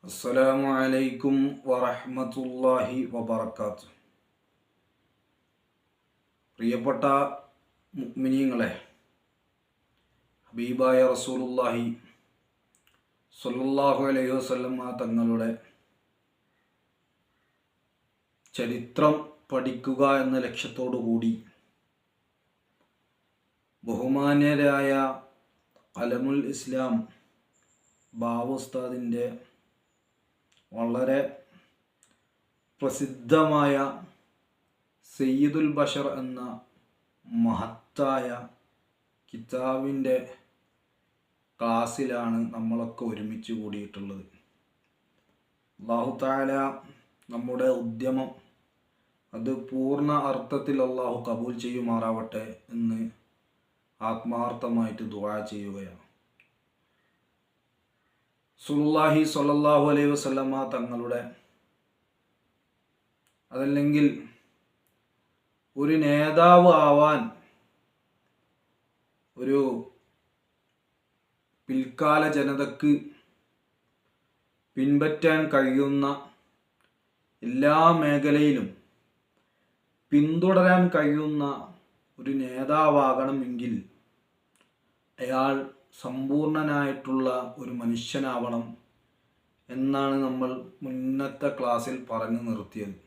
അസ്സലാമു അലൈക്കും വറഹ്മത്തുള്ളാഹി വബറകാതുഹു. പ്രിയപ്പെട്ട മുഅ്മിനീങ്ങളെ, ഹബീബായ റസൂലുള്ളാഹി സ്വല്ലല്ലാഹു അലൈഹി വസല്ലം തങ്ങളുടെ ചരിത്രം പഠിക്കുക എന്ന ലക്ഷ്യത്തോടു കൂടി ബഹുമാന്യരായ അലമുൽ ഇസ്ലാം ബാവ ഉസ്താദിൻ്റെ വളരെ പ്രസിദ്ധമായ സയ്യിദുൽ ബഷർ എന്ന മഹത്തായ കിതാബിൻ്റെ ക്ലാസ്സിലാണ് നമ്മളൊക്കെ ഒരുമിച്ച് കൂടിയിട്ടുള്ളത്. അല്ലാഹു തആല നമ്മുടെ ഉദ്യമം അത് പൂർണ്ണ അർത്ഥത്തിൽ അല്ലാഹു കബൂൽ ചെയ്യുമാറാവട്ടെ എന്ന് ആത്മാർത്ഥമായിട്ട് ദുആ ചെയ്യുകയാണ്. റസൂലുള്ളാഹി സ്വല്ലല്ലാഹു അലൈഹി വസല്ലമ തങ്ങളുടെ, അതല്ലെങ്കിൽ ഒരു നേതാവ് ആവാൻ ഒരു പിൽക്കാല ജനതക്ക് പിൻപറ്റാൻ കഴിയുന്ന എല്ലാ മേഖലയിലും പിന്തുടരാൻ കഴിയുന്ന ഒരു നേതാവാകണമെങ്കിൽ അയാൾ സമ്പൂർണനായിട്ടുള്ള ഒരു മനുഷ്യനാവണം എന്നാണ് നമ്മൾ മുന്നത്തെ ക്ലാസ്സിൽ പറഞ്ഞു നിർത്തിയത്.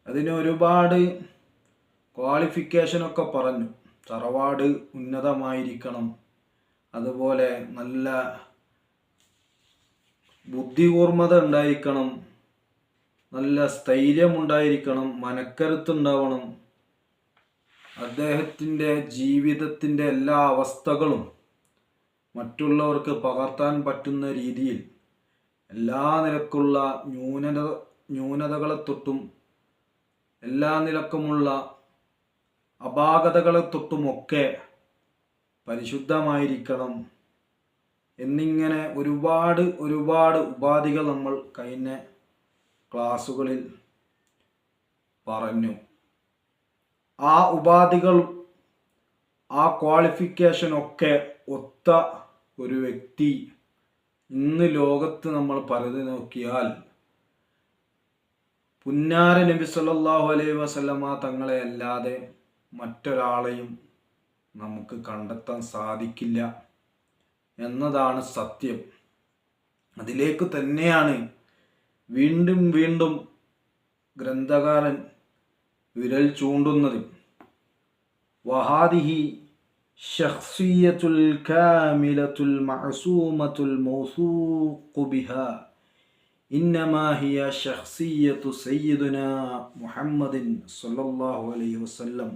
അതിന് ഒരുപാട് ക്വാളിഫിക്കേഷനൊക്കെ പറഞ്ഞു. തറവാട് ഉന്നതമായിരിക്കണം, അതുപോലെ നല്ല ബുദ്ധികൂർമ്മത ഉണ്ടായിരിക്കണം, നല്ല സ്ഥൈര്യമുണ്ടായിരിക്കണം, മനക്കരുത്തുണ്ടാവണം, അദ്ദേഹത്തിൻ്റെ ജീവിതത്തിൻ്റെ എല്ലാ അവസ്ഥകളും മറ്റുള്ളവർക്ക് പകർത്താൻ പറ്റുന്ന രീതിയിൽ എല്ലാ നിലക്കുള്ള ന്യൂനതകളെ തൊട്ടും എല്ലാ നിലക്കുമുള്ള അപാകതകളെ തൊട്ടുമൊക്കെ പരിശുദ്ധമായിരിക്കണം എന്നിങ്ങനെ ഒരുപാട് ഉപാധികൾ നമ്മൾ കഴിഞ്ഞ ക്ലാസ്സുകളിൽ പറഞ്ഞു. ആ ഉപാധികൾ, ആ ക്വാളിഫിക്കേഷനൊക്കെ ഒത്ത ഒരു വ്യക്തി ഇന്ന് ലോകത്ത് നമ്മൾ പരതി നോക്കിയാൽ പുന്നാര നബി സല്ലല്ലാഹു അലൈഹി വസല്ലമ തങ്ങളെ അല്ലാതെ മറ്റൊരാളെയും നമുക്ക് കണ്ടെത്താൻ സാധിക്കില്ല എന്നതാണ് സത്യം. അതിലേക്ക് തന്നെയാണ് വീണ്ടും വീണ്ടും ഗ്രന്ഥകാരൻ വിരൽ ചൂണ്ടുന്നത്. വഹാദിഹി ശഖ്സിയ്യത്തുൽ കാമിലത്തുൽ മഅസൂമത്തുൽ മൗസൂഖു ബിഹാ ഇന്നമാ ഹിയ ശഖ്സിയ്യത്തു സയ്യിദുനാ മുഹമ്മദിൻ സ്വല്ലല്ലാഹു അലൈഹി വസല്ലം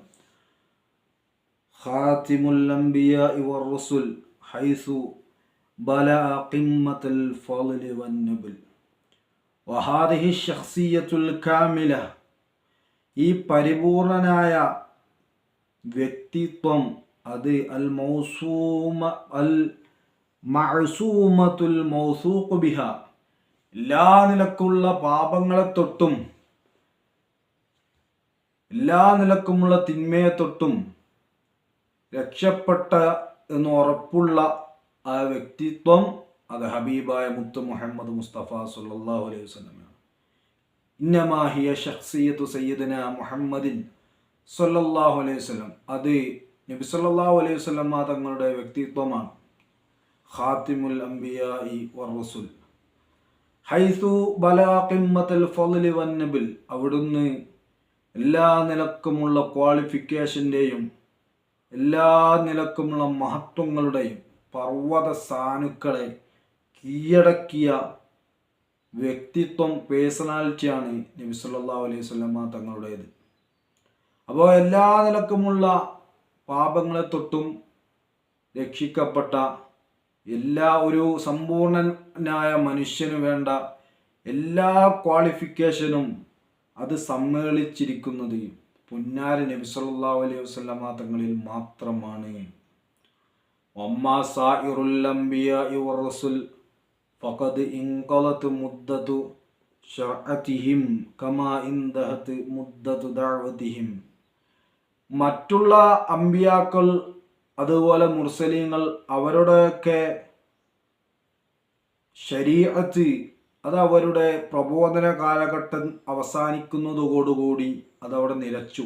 ഖാതിമുൽ അംബിയാഇ വർ-റുസുൽ ഹൈസു ബലഅ ഖിമ്മത്തുൽ ഫളി വൻ-നബൽ. വഹാദിഹി ശഖ്സിയ്യത്തുൽ കാമില, ഈ പരിപൂർണനായ വ്യക്തിത്വം അത് അൽ മഅസൂമത്തുൽ മൗസൂഖു ബിഹ, എല്ലാ നിലക്കുള്ള പാപങ്ങളെ തൊട്ടും എല്ലാ നിലക്കുമുള്ള തിന്മയെ തൊട്ടും രക്ഷപ്പെട്ട എന്ന് ഉറപ്പുള്ള ആ വ്യക്തിത്വം അത് ഹബീബായ മുത്ത് മുഹമ്മദ് മുസ്തഫ സല്ലല്ലാഹു അലൈഹി വസല്ലം. ഇന്നമാ ഹിയ ശഖ്സിയ്യത്തു സയ്യിദിനാ മുഹമ്മദിൻ സല്ലല്ലാഹു അലൈഹി വസല്ലം, അത് നബി സല്ലല്ലാഹു അലൈഹി വസല്ലം തങ്ങളുടെ വ്യക്തിത്വമാണ്. ഖാതിമുൽ അംബിയാഇ വർ-റസുൽ ഹൈസു ബലഅ ഖിമ്മത്തുൽ ഫളി വൻ-നബൽ, അവിടുന്ന് എല്ലാ നിലക്കുമുള്ള ക്വാളിഫിക്കേഷൻ്റെയും എല്ലാ നിലക്കുമുള്ള മഹത്വങ്ങളുടെയും പർവ്വത സാനുക്കളെ കീഴടക്കിയ വ്യക്തിത്വം, പേഴ്സണാലിറ്റിയാണ് നബി സല്ലല്ലാഹു അലൈഹി വസല്ലം തങ്ങളുടേത്. അപ്പോൾ എല്ലാ നിലക്കുമുള്ള പാപങ്ങളെ തൊട്ടും രക്ഷിക്കപ്പെട്ട, എല്ലാ ഒരു സമ്പൂർണനായ മനുഷ്യന് വേണ്ട എല്ലാ ക്വാളിഫിക്കേഷനും അത് സമ്മേളിച്ചിരിക്കുന്നത് പുന്നാര നബി സല്ലല്ലാഹു അലൈഹി വസല്ലം തങ്ങളിൽ മാത്രമാണ്. വമ്മാ സായിറുൽ അംബിയാഇ വർ-റസുൽ ഫഖദ് ഇൻഖലത് മുദ്ദതു ശർഅതിഹിം കമാ ഇൻതഹത് മുദ്ദതു ദഅവതിഹിം. മറ്റുള്ള അമ്പിയാക്കൾ അതുപോലെ മുർസലീങ്ങൾ അവരുടെയൊക്കെ ശരീഅത്ത് അത് അവരുടെ പ്രബോധന കാലഘട്ടം അവസാനിക്കുന്നതോടുകൂടി അതവിടെ നിലച്ചു.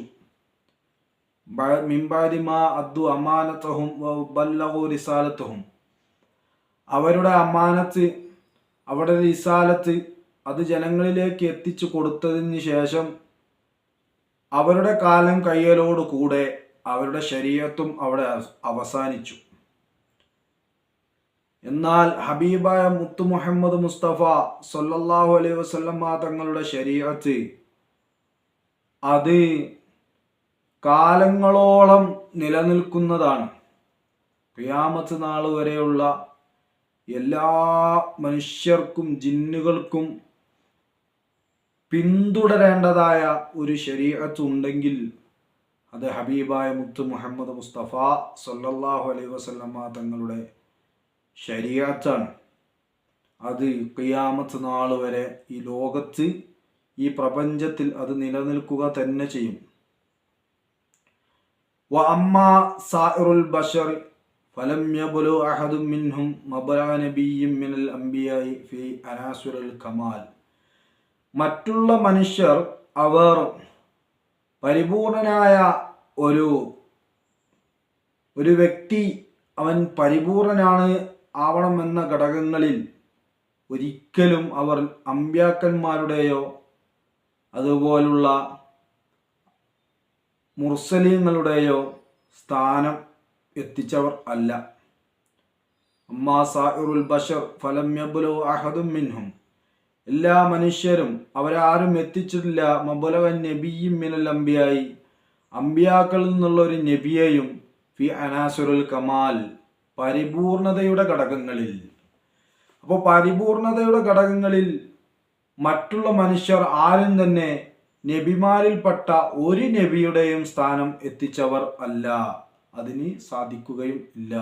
മിംബാദിമാ അദ്ദു അമാനത്തഹും ബല്ലഗു റിസാലത്തഹും, അവരുടെ അമാനത്ത്, അവരുടെ റിസാലത്ത് അത് ജനങ്ങളിലേക്ക് എത്തിച്ചു കൊടുത്തതിന് ശേഷം അവരുടെ കാലം കഴിയലോട് കൂടെ അവരുടെ ശരീഅത്തും അവിടെ അവസാനിച്ചു. എന്നാൽ ഹബീബായ മുത്തു മുഹമ്മദ് മുസ്തഫ സല്ലല്ലാഹു അലൈഹി വസല്ലമ തങ്ങളുടെ ശരീഅത്ത് അത് കാലങ്ങളോളം നിലനിൽക്കുന്നതാണ്. ഖിയാമത്ത് നാൾ വരെയുള്ള എല്ലാ മനുഷ്യർക്കും ജിന്നുകൾക്കും പിന്തുടരേണ്ടതായ ഒരു ശരീഅത്ത് ഉണ്ടെങ്കിൽ അത് ഹബീബായ മുത്തു മുഹമ്മദ് മുസ്തഫ സല്ലല്ലാഹു അലൈഹി വസല്ലമ തങ്ങളുടെ ശരീഅത്താണ്. അത് ഖിയാമത്ത് നാൾ വരെ ഈ ലോകത്ത്, ഈ പ്രപഞ്ചത്തിൽ അത് നിലനിൽക്കുക തന്നെ ചെയ്യും. വഅമ്മാ സായിറുൽ ബശർ ഫലം യബ്ലു അഹദും മിൻഹും മബ്ലഗ നബിയ്യിൻ മിനൽ അംബിയാഇ ഫീ അനാസുരിൽ കമാൽ. മറ്റുള്ള മനുഷ്യർ അവർ പരിപൂർണനായ ഒരു വ്യക്തി അവൻ പരിപൂർണനാണ് ആവണമെന്ന ഘടകങ്ങളിൽ ഒരിക്കലും അവർ അമ്പ്യാക്കന്മാരുടെയോ അതുപോലുള്ള മുർസലീങ്ങളുടെയോ സ്ഥാനം എത്തിച്ചവർ അല്ല. അമ്മാ സായിറുൽ ബശർ ഫലം യബ്ലു അഹദും മിൻഹും, എല്ലാ മനുഷ്യരും അവരാരും എത്തിച്ചിട്ടില്ല മബ്ലഗൻ നബിയ്യിൻ മിനൽ അംബിയായി, അമ്പിയാക്കളിൽ നിന്നുള്ള ഒരു നബിയെയും ഫി അനാസുറുൽ കമാൽ, പരിപൂർണതയുടെ ഘടകങ്ങളിൽ. അപ്പോൾ പരിപൂർണതയുടെ ഘടകങ്ങളിൽ മറ്റുള്ള മനുഷ്യർ ആരും തന്നെ നബിമാരിൽപ്പെട്ട ഒരു നബിയുടെയും സ്ഥാനം എത്തിച്ചവർ അല്ല, അതിന് സാധിക്കുകയും ഇല്ല.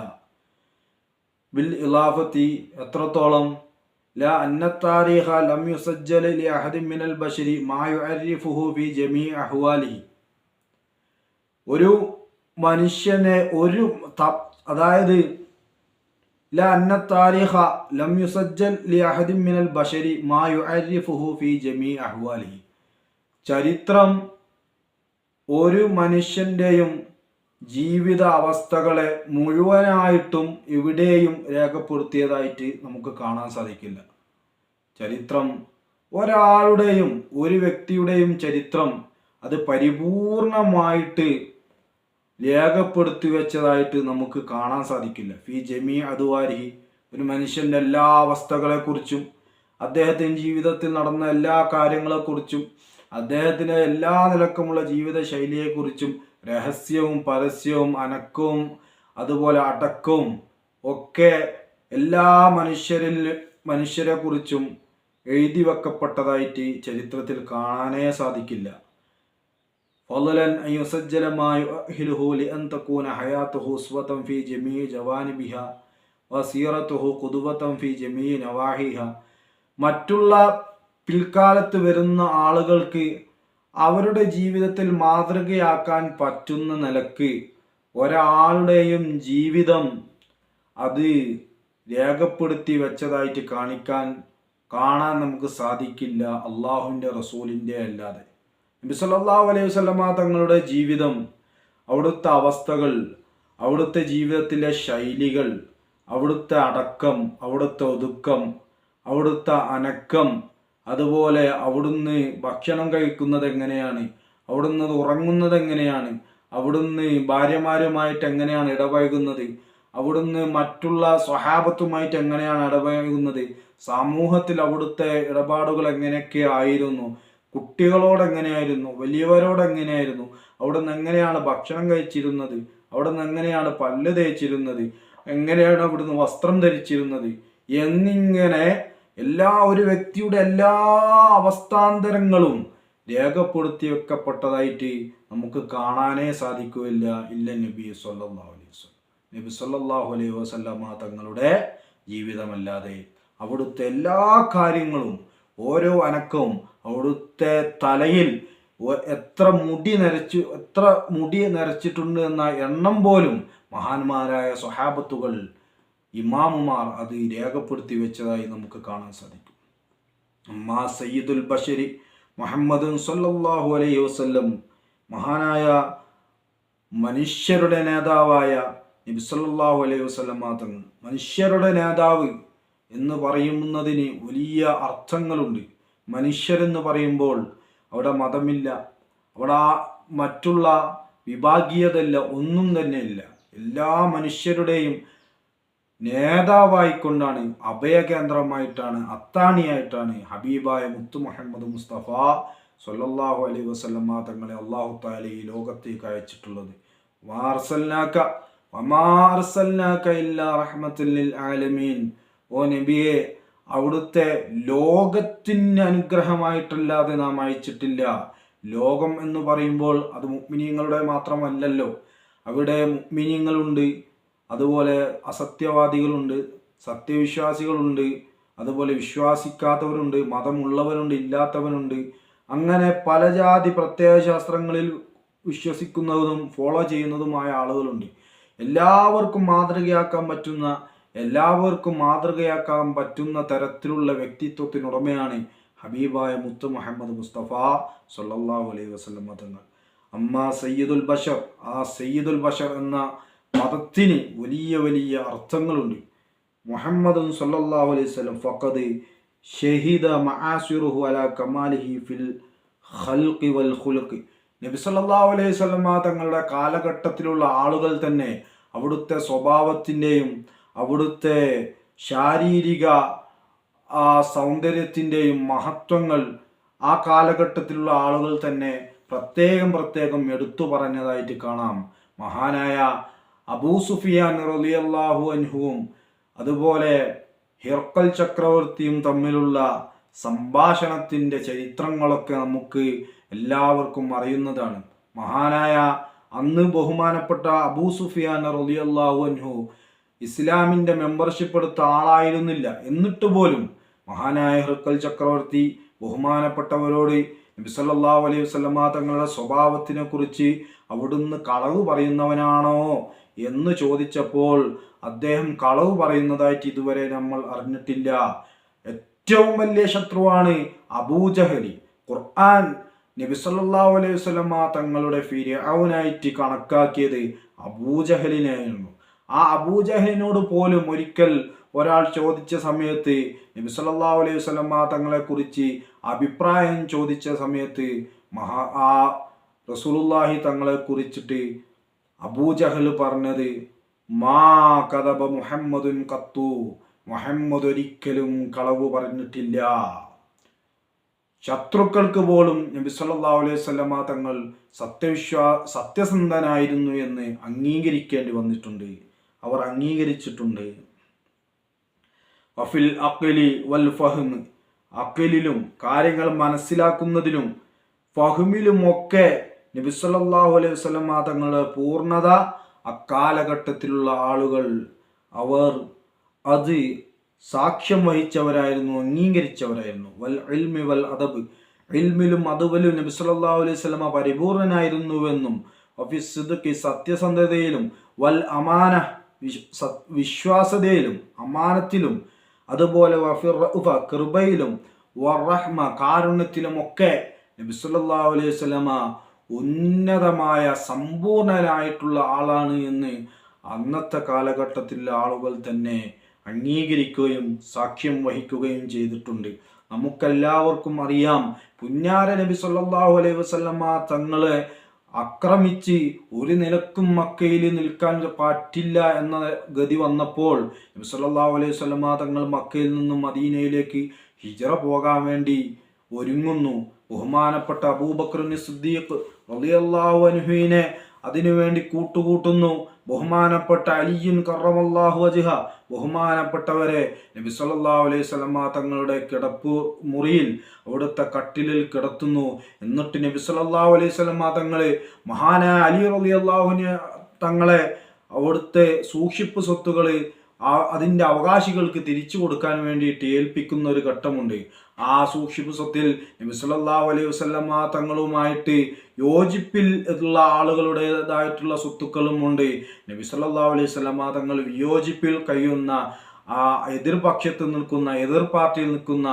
ബിൽ ഇലാഫത്തി, എത്രത്തോളം ലാ അന്ന താരീഖ ലം യുസജ്ജല ലി അഹദിൻ മിനൽ ബശരി മാ യുഅരിഫുഹു ഫി ജമീഇ അഹ്വാലിഹി. ഒരു മനുഷ്യനെ അതായത് ലാ അന്ന താരീഖ ലം യുസജ്ജൽ ലി അഹദിൻ മിനൽ ബശരി മാ യുഅരിഫുഹു ഫി ജമീഇ അഹ്വാലിഹി. ചരിത്രം ഒരു മനുഷ്യൻ്റെയും ജീവിത അവസ്ഥകളെ മുഴുവനായിട്ടും എവിടെയും രേഖപ്പെടുത്തിയതായിട്ട് നമുക്ക് കാണാൻ സാധിക്കില്ല. ചരിത്രം ഒരാളുടെയും ഒരു വ്യക്തിയുടെയും ചരിത്രം അത് പരിപൂർണമായിട്ട് രേഖപ്പെടുത്തി വെച്ചതായിട്ട് നമുക്ക് കാണാൻ സാധിക്കില്ല. ഫി ജമീ അദ്വാരിഹി, ഒരു മനുഷ്യൻ്റെ എല്ലാ അവസ്ഥകളെക്കുറിച്ചും അദ്ദേഹത്തിൻ്റെ ജീവിതത്തിൽ നടന്ന എല്ലാ കാര്യങ്ങളെക്കുറിച്ചും അദ്ദേഹത്തിൻ്റെ എല്ലാ നിലക്കുമുള്ള ജീവിത ശൈലിയെക്കുറിച്ചും രഹസ്യവും പരസ്യവും അനക്കവും അതുപോലെ അടക്കവും ഒക്കെ എല്ലാ മനുഷ്യരെ കുറിച്ചും എഴുതി വെക്കപ്പെട്ടതായിട്ട് ചരിത്രത്തിൽ കാണാനേ സാധിക്കില്ല. ഫളലൻ അൻ യുസജ്ജല മാ യുഅഹിലുഹു ലിഅൻ തകൂന ഹയാതുഹു ഉസ്വതൻ ഫീ ജമീഇ ജവാനിബിഹ വസീറതുഹു ഖുദുവതൻ ഫീ ജമീഇ നവാഹിഹ. മറ്റുള്ള പിൽക്കാലത്ത് വരുന്ന ആളുകൾക്ക് അവരുടെ ജീവിതത്തിൽ മാതൃകയാക്കാൻ പറ്റുന്ന നിലക്ക് ഒരാളുടെയും ജീവിതം അത് രേഖപ്പെടുത്തി വെച്ചതായിട്ട് കാണാൻ നമുക്ക് സാധിക്കില്ല, അള്ളാഹുവിൻ്റെ റസൂലിൻ്റെ അല്ലാതെ. നബി സല്ലല്ലാഹു അലൈഹി വസല്ലമ തങ്ങളുടെ ജീവിതം, അവിടുത്തെ അവസ്ഥകൾ, അവിടുത്തെ ജീവിതത്തിലെ ശൈലികൾ, അവിടുത്തെ അടക്കം, അവിടുത്തെ ഒതുക്കം, അവിടുത്തെ അനക്കം, അതുപോലെ അവിടുന്ന് ഭക്ഷണം കഴിക്കുന്നത് എങ്ങനെയാണ്, അവിടുന്ന് ഉറങ്ങുന്നത് എങ്ങനെയാണ്, അവിടുന്ന് ഭാര്യമാരുമായിട്ട് എങ്ങനെയാണ് ഇടപഴകുന്നത്, അവിടുന്ന് മറ്റുള്ള സ്വഹാബത്തുമായിട്ട് എങ്ങനെയാണ് ഇടപഴകുന്നത്, സമൂഹത്തിൽ അവിടുത്തെ ഇടപാടുകൾ എങ്ങനെയൊക്കെ ആയിരുന്നു, കുട്ടികളോട് എങ്ങനെയായിരുന്നു, വലിയവരോട് എങ്ങനെയായിരുന്നു, അവിടുന്ന് എങ്ങനെയാണ് ഭക്ഷണം കഴിച്ചിരുന്നത്, അവിടുന്ന് എങ്ങനെയാണ് പല്ല് തേച്ചിരുന്നത്, എങ്ങനെയാണ് അവിടുന്ന് വസ്ത്രം ധരിച്ചിരുന്നത് എന്നിങ്ങനെ ഒരു വ്യക്തിയുടെ എല്ലാ അവസ്ഥാന്തരങ്ങളും രേഖപ്പെടുത്തി വെക്കപ്പെട്ടതായിട്ട് നമുക്ക് കാണാനേ സാധിക്കുകയില്ല. ഇല്ല നബി സല്ലല്ലാഹു അലൈഹി വസല്ലം, നബി സല്ലല്ലാഹു അലൈഹി വസല്ലമ തങ്ങളുടെ ജീവിതമല്ലാതെ. അവിടുത്തെ എല്ലാ കാര്യങ്ങളും, ഓരോ അനക്കവും, അവിടുത്തെ തലയിൽ എത്ര മുടി നരച്ചിട്ടുണ്ട് എന്ന എണ്ണം പോലും മഹാന്മാരായ സ്വഹാബത്തുകൾ, ഇമാമുമാർ അത് രേഖപ്പെടുത്തി വെച്ചതായി നമുക്ക് കാണാൻ സാധിക്കും. അമ്മാ സയ്യിദുൽ ബഷരി മുഹമ്മദ് സല്ലല്ലാഹു അലൈഹി വസല്ലം, മഹാനായ മനുഷ്യരുടെ നേതാവായ നബി സല്ലല്ലാഹു അലൈഹി വസല്ലം തങ്ങൾ. മനുഷ്യരുടെ നേതാവ് എന്ന് പറയുന്നതിന് വലിയ അർത്ഥങ്ങളുണ്ട്. മനുഷ്യരെന്ന് പറയുമ്പോൾ അവിടെ മതമില്ല, അവിടെ മറ്റുള്ള വിഭാഗീയതല്ല, ഒന്നും തന്നെ ഇല്ല. എല്ലാ മനുഷ്യരുടെയും നേതാവായിക്കൊണ്ടാണ്, അഭയകേന്ദ്രമായിട്ടാണ്, അത്താണിയായിട്ടാണ് ഹബീബായ മുത്തു മുഹമ്മദ് മുസ്തഫ സ്വല്ലല്ലാഹു അലൈഹി വസല്ലം തങ്ങളെ അല്ലാഹു തആല ഈ ലോകത്തേക്ക് അയച്ചിട്ടുള്ളത്. വമാ അർസൽനാക ഇല്ലാ റഹ്മത്തുൽ ലിൽ ആലമീൻ. ഓ നബിയെ, അവിടുത്തെ ലോകത്തിന് അനുഗ്രഹമായിട്ടല്ലാതെ നാം അയച്ചിട്ടില്ല. ലോകം എന്ന് പറയുമ്പോൾ അത് മുഅ്മിനീങ്ങളുടെ മാത്രമല്ലല്ലോ. അവിടെ മുഅ്മിനീങ്ങളുണ്ട്, അതുപോലെ അസത്യവാദികളുണ്ട്, സത്യവിശ്വാസികളുണ്ട്, അതുപോലെ വിശ്വാസിക്കാത്തവരുണ്ട്, മതമുള്ളവരുണ്ട്, ഇല്ലാത്തവനുണ്ട്. അങ്ങനെ പല ജാതി പ്രത്യയശാസ്ത്രങ്ങളിൽ വിശ്വസിക്കുന്നതും ഫോളോ ചെയ്യുന്നതുമായ ആളുകളുണ്ട്. എല്ലാവർക്കും മാതൃകയാക്കാൻ തരത്തിലുള്ള വ്യക്തിത്വത്തിനുടമയാണ് ഹബീബായ മുത്ത് മുഹമ്മദ് മുസ്തഫ സ്വല്ലല്ലാഹു അലൈഹി വസല്ലം തങ്ങൾ. അമ്മാ സയ്യിദുൽ ബഷർ, ആ സയ്യിദുൽ ബഷർ എന്ന പദത്തിന് വലിയ വലിയ അർത്ഥങ്ങളുണ്ട്. മുഹമ്മദ് സ്വല്ലല്ലാഹു അലൈഹി വസല്ലം ഫഖദ് ഷഹീദ മആസിറുഹു അലാ കമാലിഹി ഫിൽ ഖൽഖി വൽ ഖുൽഖി. നബി സല്ലല്ലാഹു അലൈഹി വസല്ലം തങ്ങളുടെ കാലഘട്ടത്തിലുള്ള ആളുകൾ തന്നെ അവിടുത്തെ സ്വഭാവത്തിൻ്റെയും അവിടുത്തെ ശാരീരിക സൗന്ദര്യത്തിൻ്റെയും മഹത്വങ്ങൾ ആ കാലഘട്ടത്തിലുള്ള ആളുകൾ തന്നെ പ്രത്യേകം എടുത്തു പറഞ്ഞതായിട്ട് കാണാം. മഹാനായ അബൂ സുഫിയാൻ റളിയല്ലാഹു അൻഹുവും അതുപോലെ ഹിർഖൽ ചക്രവർത്തിയും തമ്മിലുള്ള സംഭാഷണത്തിൻ്റെ ചരിത്രങ്ങളൊക്കെ നമുക്ക് എല്ലാവർക്കും അറിയുന്നതാണ്. മഹാനായ അന്ന് ബഹുമാനപ്പെട്ട അബൂ സുഫിയാൻ റളിയല്ലാഹു അൻഹു ഇസ്ലാമിൻ്റെ മെമ്പർഷിപ്പ് എടുത്ത ആളായിരുന്നില്ല. എന്നിട്ട് പോലും മഹാനായ ഹിർഖൽ ചക്രവർത്തി ബഹുമാനപ്പെട്ടവരോട് നബി സല്ലല്ലാഹു അലൈഹി വസല്ലം തങ്ങളുടെ സ്വഭാവത്തിനെ കുറിച്ച് അവിടുന്ന് കളവ് പറയുന്നവനാണോ എന്ന് ചോദിച്ചപ്പോൾ അദ്ദേഹം കളവ് പറയുന്നതായിട്ട് ഇതുവരെ നമ്മൾ അറിഞ്ഞിട്ടില്ല. ഏറ്റവും വലിയ ശത്രുവാണ് അബൂജഹലി. ഖുർആൻ നബി സല്ലല്ലാഹു അലൈഹി വസല്ലം തങ്ങളുടെ ഫിർഔനായിട്ട് കണക്കാക്കിയത് അബൂജഹലിനെയായിരുന്നു. ആ അബൂജഹലിനോട് പോലും ഒരിക്കൽ ഒരാൾ ചോദിച്ച സമയത്ത്, നബി സല്ലല്ലാഹു അലൈഹി വസല്ലം തങ്ങളെ കുറിച്ച് അഭിപ്രായം ചോദിച്ച സമയത്ത് റസൂലുള്ളാഹി തങ്ങളെ കുറിച്ചിട്ട് അബൂജഹൽ പറഞ്ഞത്, മാ കദബ മുഹമ്മദുൻ ഖത്തു, മുഹമ്മദ് ഒരിക്കലും കളവ് പറഞ്ഞിട്ടില്ല. ശത്രുക്കൾക്ക് പോലും നബി സല്ലല്ലാഹു അലൈഹി വസല്ലം തങ്ങൾ സത്യസന്ധനായിരുന്നു എന്ന് അംഗീകരിക്കേണ്ടി വന്നിട്ടുണ്ട്. അവർ അംഗീകരിച്ചിട്ടുണ്ട്. വഫിൽ അഖ്ലി വൽ ഫഹ്ം, അഖ്ലിലും കാര്യങ്ങൾ മനസ്സിലാക്കുന്നതിലും ഫഹ്മിലും ഒക്കെ നബി സല്ലല്ലാഹു അലൈഹി വസല്ലം തങ്ങളുടെ പൂർണ്ണത അക്കാലഘട്ടത്തിലുള്ള ആളുകൾ അവർ അത് സാക്ഷ്യം വഹിച്ചവരായിരുന്നു, അംഗീകരിച്ചവരായിരുന്നു. വൽ ഇൽമി വൽ അദബ്, ഇൽമിലും അദബിലും നബി സല്ലല്ലാഹു അലൈഹി വസല്ലം പരിപൂർണനായിരുന്നുവെന്നും വഫി സിദ്ഖി, സത്യസന്ധതയിലും വൽ അമാന, വിശ്വാസതയിലും അമാനത്തിലും, അതുപോലെ വഫി റഅഫ, കൃപയിലും വറഹ്മ, കാരുണ്യത്തിലും ഒക്കെ നബി സല്ലല്ലാഹു അലൈഹി വസല്ലം ഉന്നതമായ സമ്പൂർണനായിട്ടുള്ള ആളാണ് എന്ന് അന്നത്തെ കാലഘട്ടത്തിലെ ആളുകൾ തന്നെ അംഗീകരിക്കുകയും സാക്ഷ്യം വഹിക്കുകയും ചെയ്തിട്ടുണ്ട്. നമുക്കെല്ലാവർക്കും അറിയാം, പുന്നാര നബി സല്ലല്ലാഹു അലൈഹി വസല്ലം തങ്ങളെ ആക്രമിച്ച് ഒരു നിലക്കും മക്കയിൽ നിൽക്കാൻ പറ്റില്ല എന്ന ഗതി വന്നപ്പോൾ നബി സല്ലല്ലാഹു അലൈഹി വസല്ലം തങ്ങൾ മക്കയിൽ നിന്നും മദീനയിലേക്ക് ഹിജ്റ പോകാൻ വേണ്ടി ഒരുങ്ങുന്നു. ബഹുമാനപ്പെട്ട അബൂബക്കർ സിദ്ദീഖ് റളിയല്ലാഹു അൻഹുവിനെ അതിനുവേണ്ടി കൂട്ടുകൂട്ടുന്നു. ബഹുമാനപ്പെട്ട അലിയുൻ കറമല്ലാഹു വജ്ഹ, ബഹുമാനപ്പെട്ടവരെ നബി സല്ലല്ലാഹു അലൈഹി വസല്ലം തങ്ങളുടെ കിടപ്പ് മുറിയിൽ അവിടുത്തെ കട്ടിലിൽ കിടത്തുന്നു. എന്നിട്ട് നബി സല്ലല്ലാഹു അലൈഹി വസല്ലം തങ്ങളെ മഹാനായ അലി റളിയല്ലാഹു തങ്ങളെ അവിടുത്തെ സൂക്ഷിപ്പ് സ്വത്തുകൾ അതിൻ്റെ അവകാശികൾക്ക് തിരിച്ചു കൊടുക്കാൻ വേണ്ടിയിട്ട് ഏൽപ്പിക്കുന്ന ഒരു ഘട്ടമുണ്ട്. ആ സൂക്ഷിപ്പ് സ്വത്തിൽ നബി സല്ലല്ലാഹു അലൈഹി വസല്ലം തങ്ങളുമായിട്ട് യോജിപ്പിൽ ഉള്ള ആളുകളുടേതായിട്ടുള്ള സ്വത്തുക്കളും ഉണ്ട്. നബി സല്ലല്ലാഹു അലൈഹി വസല്ലം തങ്ങൾ വിയോജിപ്പിൽ കഴിയുന്ന ആ എതിർ പാർട്ടിയിൽ നിൽക്കുന്ന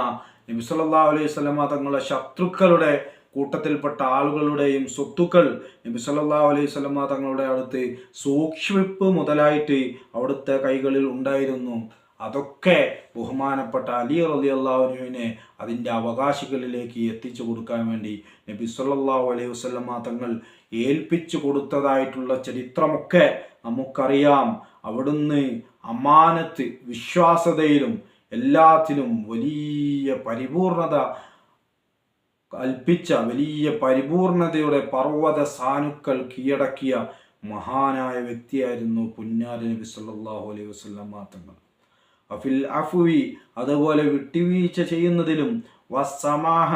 നബി സല്ലല്ലാഹു അലൈഹി വസല്ലമ തങ്ങളുടെ ശത്രുക്കളുടെ കൂട്ടത്തിൽപ്പെട്ട ആളുകളുടെയും സ്വത്തുക്കൾ നബി സല്ലല്ലാഹു അലൈഹി വസല്ലമ തങ്ങളുടെ അടുത്ത് സൂക്ഷിപ്പ് മുതലായിട്ട് അവിടുത്തെ കൈകളിൽ ഉണ്ടായിരുന്നു. അതൊക്കെ ബഹുമാനപ്പെട്ട അലി റളിയല്ലാഹു അൻഹുവിനെ അതിൻ്റെ അവകാശികളിലേക്ക് എത്തിച്ചു കൊടുക്കാൻ വേണ്ടി നബി സല്ലല്ലാഹു അലൈഹി വസല്ലമ തങ്ങൾ ഏൽപ്പിച്ചു കൊടുത്തതായിട്ടുള്ള ചരിത്രമൊക്കെ നമുക്കറിയാം. അവിടുന്ന് അമാനത്ത്, വിശ്വാസതയിലും എല്ലാത്തിലും വലിയ പരിപൂർണത കൽപ്പിച്ച, വലിയ പരിപൂർണതയുടെ പർവ്വത സാനുക്കൾ കീഴടക്കിയ മഹാനായ വ്യക്തിയായിരുന്നു പുന്നാര നബി സല്ലല്ലാഹു അലൈഹി വസല്ലമ തങ്ങൾ. അഫിൽ അഫ്വി, അതുപോലെ വിട്ടുവീഴ്ച ചെയ്യുന്നതിലും, വസ്സമാഹ,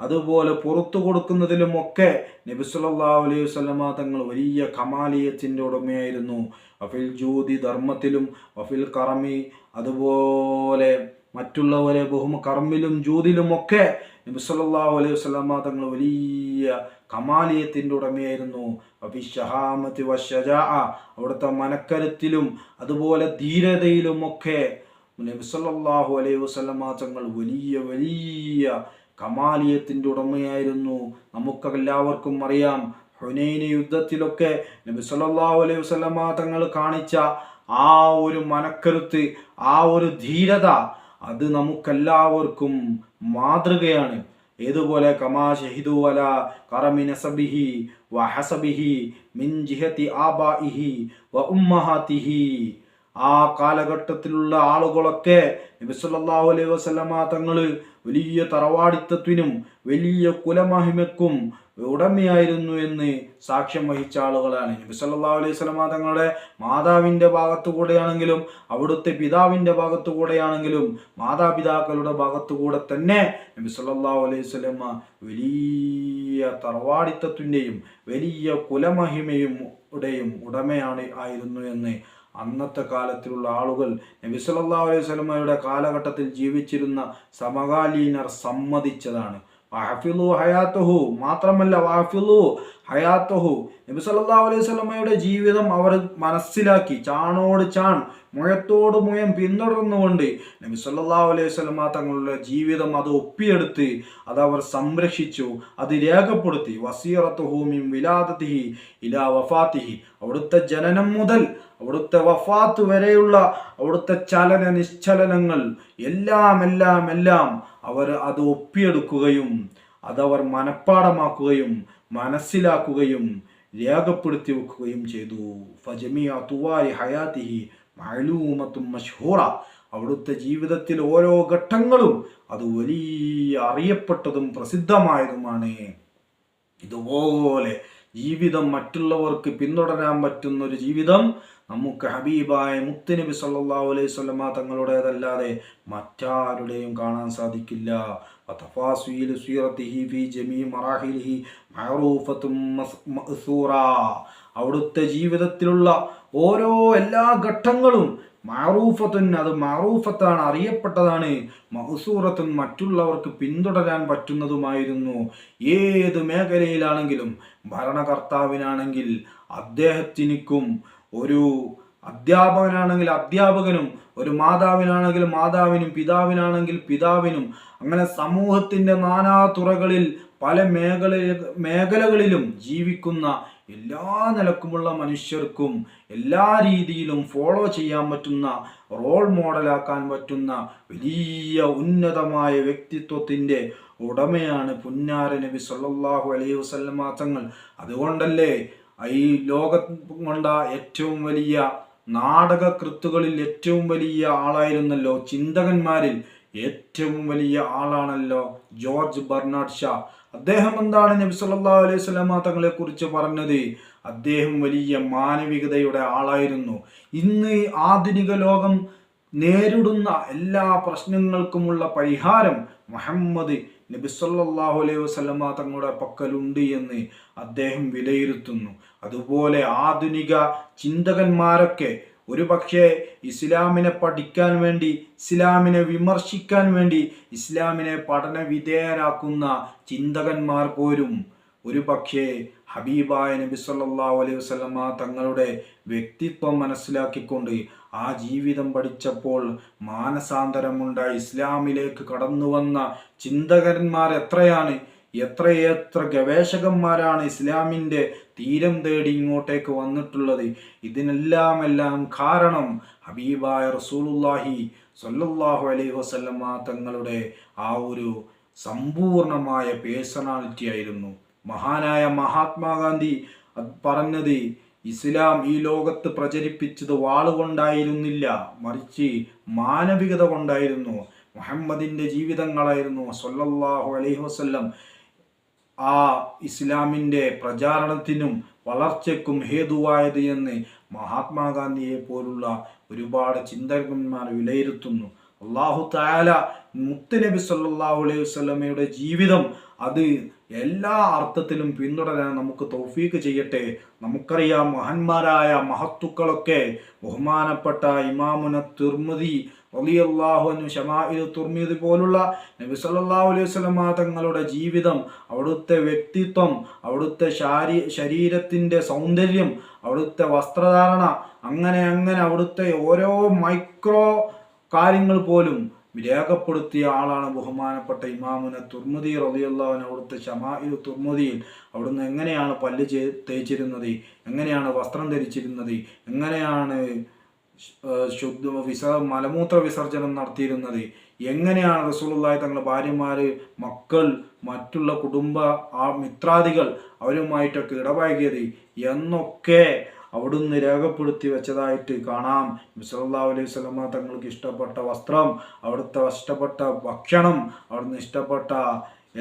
അതുപോലെ പുറത്തു കൊടുക്കുന്നതിലുമൊക്കെ നബി സല്ലല്ലാഹു അലൈഹി വസല്ലമ തങ്ങൾ വലിയ കമാലിയത്തിൻ്റെ ഉടമയായിരുന്നു. അഫിൽ ജൂദി, ധർമ്മത്തിലും, വഫിൽ കറമി, അതുപോലെ മറ്റുള്ളവരെ കർമ്മിലും ജൂദിലുമൊക്കെ നബി സല്ലല്ലാഹു അലൈഹി വസല്ലമ തങ്ങൾ വലിയ കമാലിയത്തിൻ്റെ ഉടമയായിരുന്നു. അഫി ഷഹാമത്തി വശജാഅ, അവിടുത്തെ മനക്കരുത്തിലും അതുപോലെ ധീരതയിലുമൊക്കെ നബി സല്ലല്ലാഹു അലൈഹി വസല്ലമ തങ്ങൾ വലിയ വലിയ കമാലിയത്തിൻ്റെ ഉടമയായിരുന്നു. നമുക്കെല്ലാവർക്കും അറിയാം, ഹുനൈൻ യുദ്ധത്തിലൊക്കെ നബി സല്ലല്ലാഹു അലൈഹി വസല്ലമ തങ്ങൾ കാണിച്ച ആ ഒരു മനക്കരുത്ത്, ആ ഒരു ധീരത, അത് നമുക്കെല്ലാവർക്കും മാതൃകയാണ്. ഏതുപോലെ കമാ ഷഹിദു അലാ കറമി നസബിഹി വ ഹസബിഹി മിൻ ജിഹതി ആബാഇഹി വ ഉമ്മഹാതിഹി. ആ കാലഘട്ടത്തിലുള്ള ആളുകളൊക്കെ നബി സല്ലല്ലാഹു അലൈഹി വസല്ലമ തങ്ങൾ വലിയ തറവാടിത്തത്തിനും വലിയ കുലമഹിമയ്ക്കും ഉടമയായിരുന്നു എന്ന് സാക്ഷ്യം വഹിച്ച ആളുകളാണ്. നബി സല്ലല്ലാഹു അലൈഹി വസല്ലമ തങ്ങളുടെ മാതാവിൻ്റെ ഭാഗത്തുകൂടെയാണെങ്കിലും അവിടുത്തെ പിതാവിൻ്റെ ഭാഗത്തുകൂടെയാണെങ്കിലും മാതാപിതാക്കളുടെ ഭാഗത്തുകൂടെ തന്നെ നബി സല്ലല്ലാഹു അലൈഹി വസല്ലമ വലിയ തറവാടിത്തത്തിൻ്റെയും വലിയ കുലമഹിമയും ആയിരുന്നു എന്ന് അന്നത്തെ കാലത്തിലുള്ള ആളുകൾ, നബി സല്ലല്ലാഹു അലൈഹി വസല്ലമയുടെ കാലഘട്ടത്തിൽ ജീവിച്ചിരുന്ന സമകാലീനർ സമ്മതിച്ചതാണ്. വഹഫിളു ഹയാത്തുഹു, മാത്രമല്ല വഹഫിളു ഹയാത്തുഹു, നബി സല്ലല്ലാഹു അലൈഹി വസല്ലമയുടെ ജീവിതം അവർ മനസ്സിലാക്കി, ചാണോട് ചാൺ, മുഴത്തോട് മുഴം പിന്തുടർന്നുകൊണ്ട് നബി സല്ലല്ലാഹു അലൈഹി വസല്ലമ തങ്ങളുടെ ജീവിതം അത് ഒപ്പിയെടുത്ത് അതവർ സംരക്ഷിച്ചു, അത് രേഖപ്പെടുത്തി. വസീറത്തുഹു മിൻ വിലാദതിഹി ഇലാ വഫാത്തിഹി, അവിടുത്തെ ജനനം മുതൽ അവിടുത്തെ വഫാത്ത് വരെയുള്ള അവിടുത്തെ ചലന നിശ്ചലനങ്ങൾ എല്ലാം അവർ അത് ഒപ്പിയെടുക്കുകയും അതവർ മനഃപ്പാടമാക്കുകയും മനസ്സിലാക്കുകയും രേഖപ്പെടുത്തി വെക്കുകയും ചെയ്തു. ഫജമിഅ തുവാരി ഹയാത്തിഹി മഅലൂമത്തും മഷ്ഹൂറ, അവിടുത്തെ ജീവിതത്തിൽ ഓരോ ഘട്ടങ്ങളും അത് വലിയ അറിയപ്പെട്ടതും പ്രസിദ്ധമായതുമാണ്. ഇതുപോലെ ജീവിതം മറ്റുള്ളവർക്ക് പിന്തുടരാൻ പറ്റുന്ന ഒരു ജീവിതം നമുക്ക് ഹബീബായ മുത്തുനബി സല്ലല്ലാഹു അലൈഹി വസല്ലമ തങ്ങളുടേതല്ലാതെ മറ്റാരുടെയും കാണാൻ സാധിക്കില്ല. വതഫാസീലു സീറത്തിഹി ഫീ ജമീ മറാഹിലിഹി മഅറൂഫത്തും മഅ്സൂറ, അവിടുത്തെ ജീവിതത്തിലുള്ള ഓരോ എല്ലാ ഘട്ടങ്ങളും മഅറൂഫത്തുൻ, അത് മഅറൂഫത്താണ്, അറിയപ്പെട്ടതാണ്. മഅ്സൂറത്തുൻ, മറ്റുള്ളവർക്ക് പിന്തുടരാൻ പറ്റുന്നതുമായിരുന്നു. ഏത് മേഖലയിലാണെങ്കിലും, ഭരണകർത്താവിനാണെങ്കിൽ അദ്ദേഹത്തിനും, ഒരു അധ്യാപകനാണെങ്കിൽ അധ്യാപകനും, ഒരു മാതാവിനാണെങ്കിൽ മാതാവിനും, പിതാവിനാണെങ്കിൽ പിതാവിനും, അങ്ങനെ സമൂഹത്തിൻ്റെ നാനാ തുറകളിൽ പല മേഖലകളിലും ജീവിക്കുന്ന എല്ലാ നിലക്കുമുള്ള മനുഷ്യർക്കും എല്ലാ രീതിയിലും ഫോളോ ചെയ്യാൻ പറ്റുന്ന, റോൾ മോഡലാക്കാൻ പറ്റുന്ന വലിയ ഉന്നതമായ വ്യക്തിത്വത്തിൻ്റെ ഉടമയാണ് പുന്നാര നബി സല്ലല്ലാഹു അലൈഹി വസല്ലമ തങ്ങൾ. അതുകൊണ്ടല്ലേ ഈ ലോകം കൊണ്ട ഏറ്റവും വലിയ നാടകകൃത്തുകളിൽ ഏറ്റവും വലിയ ആളായിരുന്നല്ലോ, ചിന്തകന്മാരിൽ ഏറ്റവും വലിയ ആളാണല്ലോ ജോർജ് ബെർണാഡ് ഷാ. അദ്ദേഹം എന്താണ് നബി സല്ലല്ലാഹു അലൈഹി വസല്ലമ തങ്ങളെ കുറിച്ച് പറഞ്ഞത്? അദ്ദേഹം വലിയ മാനവികതയുടെ ആളായിരുന്നു. ഇന്ന് ആധുനിക ലോകം നേരിടുന്ന എല്ലാ പ്രശ്നങ്ങൾക്കുമുള്ള പരിഹാരം മുഹമ്മദ് നബി സല്ലല്ലാഹു അലൈഹി വസല്ലമ തങ്ങളുടെ പക്കലുണ്ട് എന്ന് അദ്ദേഹം വിലയിരുത്തുന്നു. അതുപോലെ ആധുനിക ചിന്തകന്മാരൊക്കെ ഒരു പക്ഷേ ഇസ്ലാമിനെ പഠിക്കാൻ വേണ്ടി, ഇസ്ലാമിനെ വിമർശിക്കാൻ വേണ്ടി, ഇസ്ലാമിനെ പഠന വിധേയരാക്കുന്ന ചിന്തകന്മാർ പോലും ഒരു പക്ഷേ ഹബീബായ നബി സല്ലല്ലാഹു അലൈഹി വസല്ലമ തങ്ങളുടെ വ്യക്തിത്വം മനസ്സിലാക്കിക്കൊണ്ട് ആ ജീവിതം പഠിച്ചപ്പോൾ മാനസാന്തരമുണ്ടായി ഇസ്ലാമിലേക്ക് കടന്നു വന്ന ചിന്തകന്മാർ എത്രയാണ്, എത്രയെത്ര ഗവേഷകന്മാരാണ് ഇസ്ലാമിൻ്റെ തീരം തേടി ഇങ്ങോട്ടേക്ക് വന്നിട്ടുള്ളത്. ഇതിനെല്ലാം കാരണം ഹബീബായ റസൂലുള്ളാഹി സ്വല്ലല്ലാഹു അലൈഹി വസല്ലമ തങ്ങളുടെ ആ ഒരു സമ്പൂർണമായ പേഴ്സണാലിറ്റി ആയിരുന്നു. മഹാനായ മഹാത്മാഗാന്ധി പറഞ്ഞത്, ഇസ്ലാം ഈ ലോകത്ത് പ്രചരിപ്പിച്ചത് വാളുകൊണ്ടായിരുന്നില്ല, മറിച്ച് മാനവികത കൊണ്ടായിരുന്നു. മുഹമ്മദിൻ്റെ ജീവിതങ്ങളായിരുന്നു സ്വല്ലല്ലാഹു അലൈഹി വസല്ലം ആ ഇസ്ലാമിൻ്റെ പ്രചാരണത്തിനും വളർച്ചയ്ക്കും ഹേതുവായത് എന്ന് മഹാത്മാഗാന്ധിയെ പോലുള്ള ഒരുപാട് ചിന്തകന്മാർ വിലയിരുത്തുന്നു. അല്ലാഹു തആല മുത്തുനബി സല്ലല്ലാഹു അലൈഹി വസല്ലമയുടെ ജീവിതം അത് എല്ലാ അർത്ഥത്തിലും പിന്തുടരാൻ നമുക്ക് തൗഫീക്ക് ചെയ്യട്ടെ. നമുക്കറിയാം, മഹാന്മാരായ മഹത്തുക്കളൊക്കെ ബഹുമാനപ്പെട്ട ഇമാമുന തിർമിദി റളിയല്ലാഹു അൻഹു ശമാഇൽ തിർമിദി പോലുള്ള നബി സല്ലല്ലാഹു അലൈഹി വസല്ലമ തങ്ങളുടെ ജീവിതം, അവിടുത്തെ വ്യക്തിത്വം, അവിടുത്തെ ശരീരത്തിൻ്റെ സൗന്ദര്യം, അവിടുത്തെ വസ്ത്രധാരണ, അങ്ങനെ അവിടുത്തെ ഓരോ മൈക്രോ കാര്യങ്ങൾ പോലും രേഖപ്പെടുത്തിയ ആളാണ് ബഹുമാനപ്പെട്ട ഇമാമുന തുർമുദി റളിയല്ലാഹു അൻഹു. അവിടുത്തെ ശമാഇൽ തുർമുദിയിൽ അവിടുന്ന് എങ്ങനെയാണ് പല്ല് തേച്ചിരുന്നത്, എങ്ങനെയാണ് വസ്ത്രം ധരിച്ചിരുന്നത്, എങ്ങനെയാണ് മലമൂത്ര വിസർജനം നടത്തിയിരുന്നത്, എങ്ങനെയാണ് റസൂലുള്ളാഹി തങ്ങളുടെ ഭാര്യമാർ, മക്കൾ, മറ്റുള്ള കുടുംബ മിത്രാദികൾ അവരുമായിട്ടൊക്കെ ഇടപഴകിയത് എന്നൊക്കെ അവിടുന്ന് രേഖപ്പെടുത്തി വെച്ചതായിട്ട് കാണാം. നബി സല്ലല്ലാഹു അലൈഹി വസല്ലമ തങ്ങൾക്ക് ഇഷ്ടപ്പെട്ട വസ്ത്രം, അവിടുത്തെ ഇഷ്ടപ്പെട്ട ഭക്ഷണം, അവിടുന്ന് ഇഷ്ടപ്പെട്ട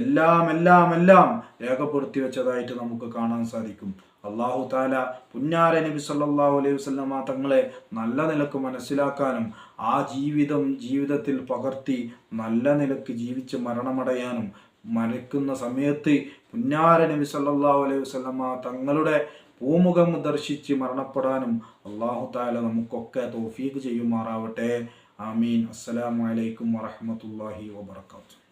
എല്ലാം രേഖപ്പെടുത്തി വെച്ചതായിട്ട് നമുക്ക് കാണാൻ സാധിക്കും. അല്ലാഹു തആല പുന്നാര നബി സല്ലല്ലാഹു അലൈഹി വസല്ലമ തങ്ങളെ നല്ല നിലക്ക് മനസ്സിലാക്കാനും ആ ജീവിതത്തിൽ പകർത്തി നല്ല നിലക്ക് ജീവിച്ച് മരണമടയാനും മരിക്കുന്ന സമയത്ത് പുന്നാര നബി സല്ലല്ലാഹു അലൈഹി വസല്ലമ തങ്ങളുടെ പൂമുഖം ദർശിച്ച് മരണപ്പെടാനും അല്ലാഹു തആല നമുക്കൊക്കെ തൗഫീഖ് ചെയ്യുമാറാവട്ടെ. ആമീൻ. അസ്സലാമു അലൈക്കും വറഹ്മത്തുള്ളാഹി വബറകാതുഹു.